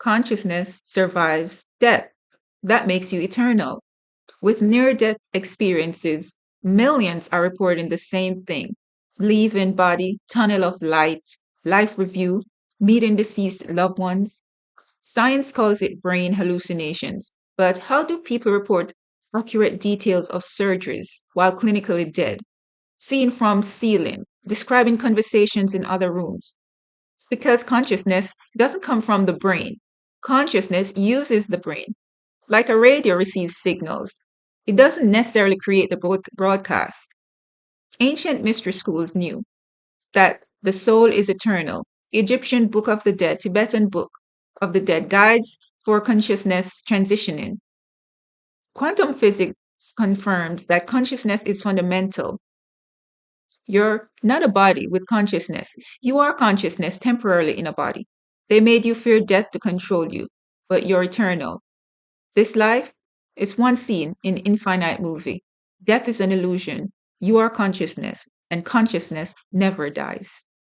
Consciousness survives death. That makes you eternal. With near death experiences, millions are reporting the same thing: leave in body, tunnel of light, life review, meeting deceased loved ones. Science calls it brain hallucinations. But how do people report accurate details of surgeries while clinically dead? Seen from ceiling, describing conversations in other rooms. Because consciousness doesn't come from the brain. Consciousness uses the brain. Like a radio receives signals, it doesn't necessarily create the broadcast. Ancient mystery schools knew that the soul is eternal. Egyptian Book of the Dead, Tibetan Book of the Dead guides for consciousness transitioning. Quantum physics confirms that consciousness is fundamental. You're not a body with consciousness. You are consciousness temporarily in a body. They made you fear death to control you, but you're eternal. This life is one scene in infinite movie. Death is an illusion. You are consciousness, and consciousness never dies.